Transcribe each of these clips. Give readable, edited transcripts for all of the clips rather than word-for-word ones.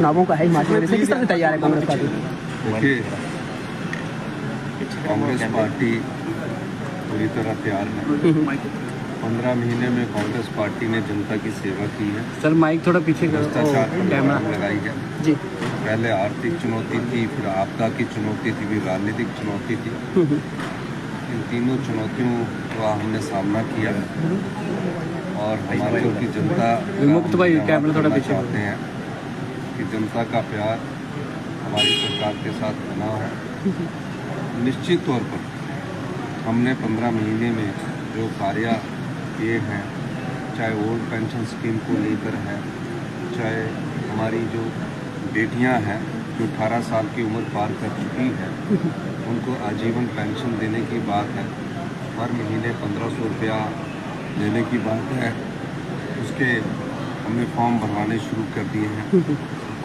चुनावों का है हिमाचल प्रदेश में, किस तरह से तैयार है कांग्रेस पार्टी? देखिए, कांग्रेस पार्टी पूरी तरह तैयार है। 15 महीने में कांग्रेस पार्टी ने जनता की सेवा की है। सर माइक थोड़ा पीछे भ्रष्टाचार पर लगाम लगाई है जी। पहले आर्थिक चुनौती थी, फिर आपदा की चुनौती थी, फिर राजनीतिक चुनौती थी। इन तीनों चुनौतियों का हमने सामना किया और हिमाचल की जनता चाहते हैं कि जनता का प्यार हमारी सरकार के साथ बना है। निश्चित तौर पर हमने 15 महीने में जो कार्य किए हैं, चाहे ओल्ड पेंशन स्कीम को लेकर है, चाहे हमारी जो बेटियां हैं जो 18 साल की उम्र पार कर चुकी हैं, उनको आजीवन पेंशन देने की बात है। हर महीने 1500 रुपया देने की बात है। उसके हमने फॉर्म भरवाने शुरू कर दिए हैं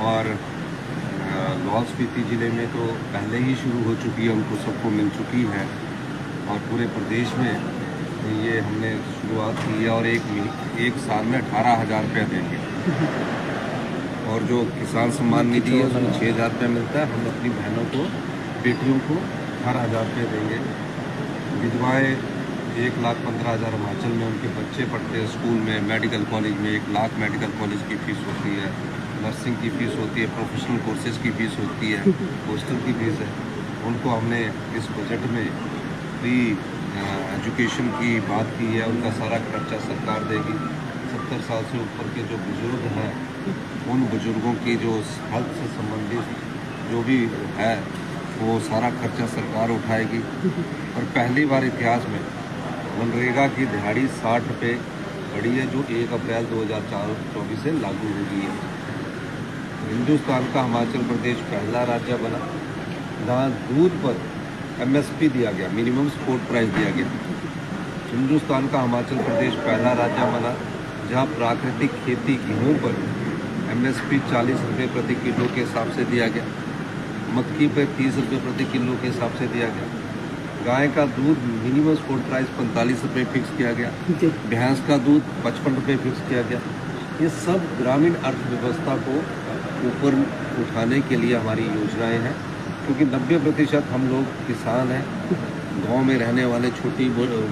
और लाहौल स्पीति ज़िले में तो पहले ही शुरू हो चुकी है, उनको सबको मिल चुकी है और पूरे प्रदेश में ये हमने शुरुआत की है और एक साल में 18,000 रुपया देंगे। और जो किसान सम्मान निधि है उसमें 6,000 रुपया मिलता है। हम अपनी बहनों को, बेटियों को 18,000 रुपये देंगे। विधवाएँ 1,15,000 हिमाचल में उनके बच्चे पढ़ते हैं स्कूल में, मेडिकल कॉलेज में 1 लाख मेडिकल कॉलेज की फ़ीस होती है, नर्सिंग की फ़ीस होती है, प्रोफेशनल कोर्सेज़ की फ़ीस होती है, हॉस्टल की फ़ीस है। उनको हमने इस बजट में फ्री एजुकेशन की बात की है। उनका सारा खर्चा सरकार देगी। 70 साल से ऊपर के जो बुज़ुर्ग हैं, उन बुज़ुर्गों की जो हेल्थ से संबंधित जो भी है वो सारा खर्चा सरकार उठाएगी। और पहली बार इतिहास में मनरेगा की दिहाड़ी 60 रुपये बढ़ी है, जो 1 अप्रैल 2024 से लागू होगी है। हिंदुस्तान का हिमाचल प्रदेश पहला राज्य बना जहाँ दूध पर MSP दिया गया, मिनिमम सपोर्ट प्राइस दिया गया। हिंदुस्तान का हिमाचल प्रदेश पहला राज्य बना जहाँ प्राकृतिक खेती गेहूँ पर MSP 40 रुपये प्रति किलो के हिसाब से दिया गया, मक्की पर 30 रुपये प्रति किलो के हिसाब से दिया गया, गाय का दूध मिनिमम सपोर्ट प्राइस 45 रुपये फिक्स किया गया, भैंस का दूध 55 रुपये फिक्स किया गया। ये सब ग्रामीण अर्थव्यवस्था को ऊपर उठाने के लिए हमारी योजनाएं हैं, क्योंकि 90% हम लोग किसान हैं, गांव में रहने वाले, छोटी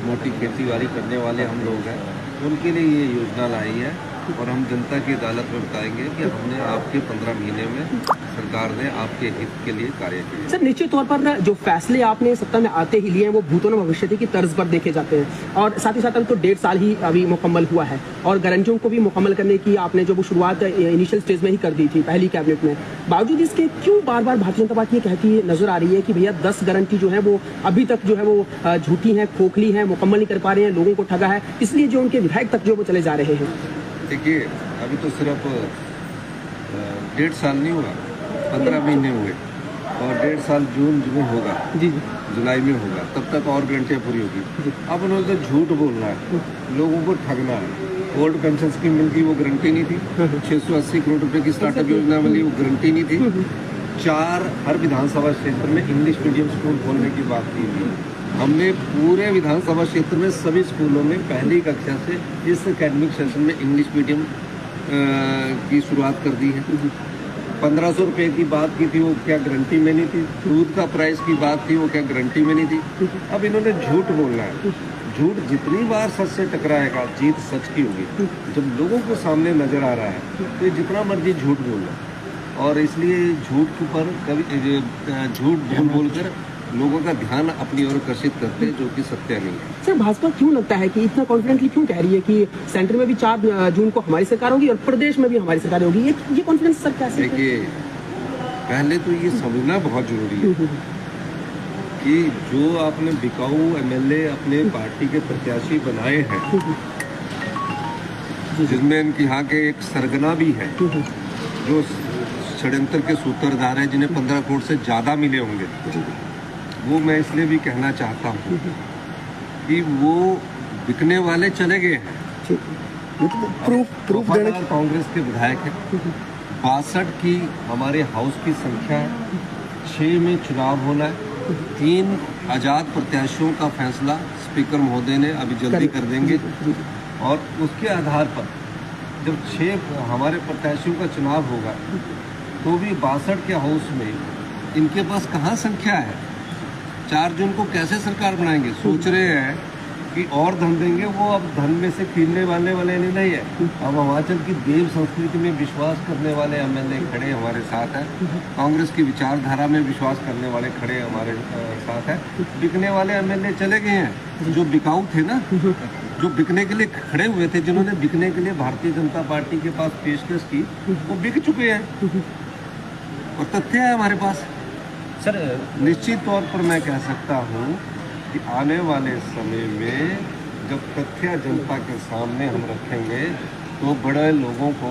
मोटी खेती बाड़ी करने वाले हम लोग हैं। उनके लिए ये योजना लाई है और हम जनता की अदालत में बताएंगे कि हमने आपके 15 महीने में सरकार ने आपके हित के लिए कार्य किए। सर निश्चित तौर पर जो फैसले आपने सत्ता में आते ही लिए हैं वो भूतों न भविष्यति की तर्ज पर देखे जाते हैं और साथ ही साथ अभी तो 1.5 साल ही अभी मुकम्मल हुआ है और गारंटियों को भी मुकम्मल करने की आपने जो वो शुरुआत इनिशियल स्टेज में ही कर दी थी पहली कैबिनेट में। बावजूद इसके क्यों बार बार भारतीय जनता पार्टी ये कहती नजर आ रही है कि भैया 10 गारंटी जो है वो अभी तक जो है वो झूठी है, खोखली है, मुकम्मल नहीं कर पा रहे हैं, लोगों को ठगा है, इसलिए जो उनके विधायक तक जो वो चले जा रहे हैं? देखिए, अभी तो सिर्फ 1.5 साल नहीं हुआ, 15 महीने हुए और 1.5 साल जून में होगा, जी जुलाई में होगा, तब तक और गारंटियाँ पूरी होगी। अब उन्होंने तो झूठ बोलना है, लोगों को ठगना है। ओल्ड पेंशन स्कीम मिलती वो गारंटी नहीं थी, 680 करोड़ रुपए की स्टार्टअप योजना मिली वो गारंटी नहीं थी। 4 हर विधानसभा क्षेत्र में इंग्लिश मीडियम स्कूल खोलने की बात की थी। हमने पूरे विधानसभा क्षेत्र में सभी स्कूलों में पहली कक्षा से इस एकेडमिक सेशन में इंग्लिश मीडियम की शुरुआत कर दी है। 1500 रुपये की बात की थी, वो क्या गारंटी में नहीं थी। दूध का प्राइस की बात थी, वो क्या गारंटी में नहीं थी। अब इन्होंने झूठ बोलना है। झूठ जितनी बार सच से टकराएगा, जीत सच की होगी। जब लोगों को सामने नजर आ रहा है तो जितना मर्जी झूठ बोलना, और इसलिए झूठ पर कभी झूठ बोलकर लोगों का ध्यान अपनी ओर आकर्षित करते हैं, जो कि सत्य नहीं है। सर भाजपा क्यों लगता है कि इतना कॉन्फिडेंटली क्यों कह रही है कि सेंटर में भी 4 जून को हमारी सरकार होगी और प्रदेश में भी हमारी सरकार होगी? ये कॉन्फिडेंस सर कैसे? देखिए, पहले तो ये समझना बहुत जरूरी है कि जो आपने बिकाऊ MLA अपने पार्टी के प्रत्याशी बनाए हैं, जिसमें इनके यहाँ के एक सरगना भी है जो षड्यंत्र के सूत्रधार हैं, जिन्हें 15 करोड़ से ज़्यादा मिले होंगे, वो मैं इसलिए भी कहना चाहता हूँ कि वो बिकने वाले चले गए हैं। प्रूफ देने कांग्रेस के विधायक हैं। 62 की हमारे हाउस की संख्या है, 6 में चुनाव होना है, 3 आज़ाद प्रत्याशियों का फैसला स्पीकर महोदय ने अभी जल्दी कर देंगे और उसके आधार पर जब 6 हमारे प्रत्याशियों का चुनाव होगा तो भी 62 के हाउस में इनके पास कहाँ संख्या है? 4 जून को कैसे सरकार बनाएंगे? सोच रहे हैं कि और धन देंगे, वो अब धन में से खींचने वाले नहीं है। अब हिमाचल की देव संस्कृति में विश्वास करने वाले एमएलए खड़े हमारे साथ हैं, कांग्रेस की विचारधारा में विश्वास करने वाले खड़े हमारे साथ हैं। बिकने वाले एमएलए चले गए हैं, जो बिकाऊ थे ना, जो बिकने के लिए खड़े हुए थे, जिन्होंने बिकने के लिए भारतीय जनता पार्टी के पास पेशकश की, वो बिक चुके हैं और तथ्य है हमारे पास। सर निश्चित तौर पर मैं कह सकता हूँ कि आने वाले समय में जब तथ्य जनता के सामने हम रखेंगे तो बड़े लोगों को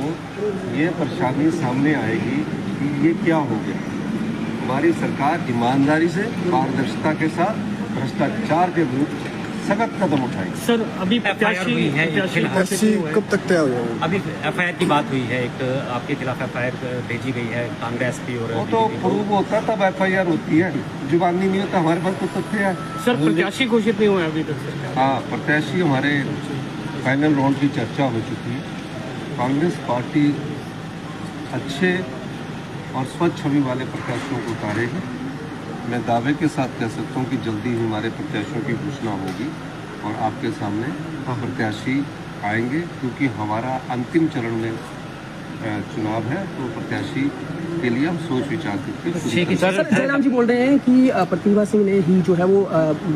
ये परेशानी सामने आएगी कि ये क्या हो गया। हमारी सरकार ईमानदारी से, पारदर्शिता के साथ भ्रष्टाचार के विरुद्ध सख्त कदम उठाएगी। सर अभी FIR हुई है ऐसी कब तक तय हो जाएगी? अभी FIR की बात हुई है, एक आपके खिलाफ FIR भेजी गई है कांग्रेस की और वो तो प्रूव होता तब FIR होती है, जुबानी नहीं होता। हमारे पास तो तथ्य है। सर प्रत्याशी घोषित नहीं हुए अभी तक सर? हाँ, प्रत्याशी हमारे फाइनल राउंड की चर्चा हो चुकी है। कांग्रेस पार्टी अच्छे और स्वच्छ छवि वाले प्रत्याशियों को उतारेगी। मैं दावे के साथ कह सकता हूँ कि जल्दी ही हमारे प्रत्याशियों की घोषणा होगी और आपके सामने प्रत्याशी आएंगे, क्योंकि हमारा अंतिम चरण में चुनाव है। तो प्रत्याशी के लिए हम सोच विचार करके सर जयराम जी बोल रहे हैं कि प्रतिभा सिंह ने ही जो है वो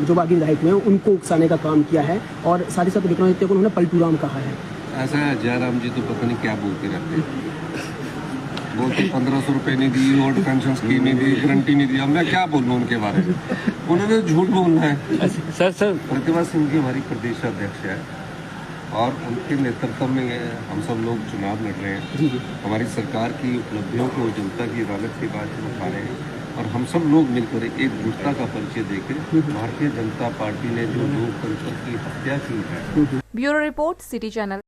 जो बागी विधायक हुए हैं उनको उकसाने का काम किया है, और साथ ही साथ विक्रमादित्य को उन्होंने पलटूराम कहा है। ऐसा है, जयराम जी तो पता नहीं क्या बोलते रहते हैं। बोलते 1500 रुपये नहीं दी, और पेंशन स्कीम नहीं दी, गारंटी नहीं दी। अब मैं क्या बोलूँ उनके बारे में? उन्होंने झूठ बोलना है। सर प्रतिभा सिंह जी हमारी प्रदेश अध्यक्ष है और उनके नेतृत्व में हम सब लोग चुनाव लड़ रहे हैं। हमारी सरकार की उपलब्धियों को जनता की अदालत की बात उठा रहे हैं और हम सब लोग मिलकर एक दूसरा का परिचय देकर भारतीय जनता पार्टी ने जो लोकतंत्र की हत्या की है। Bureau report, city channel.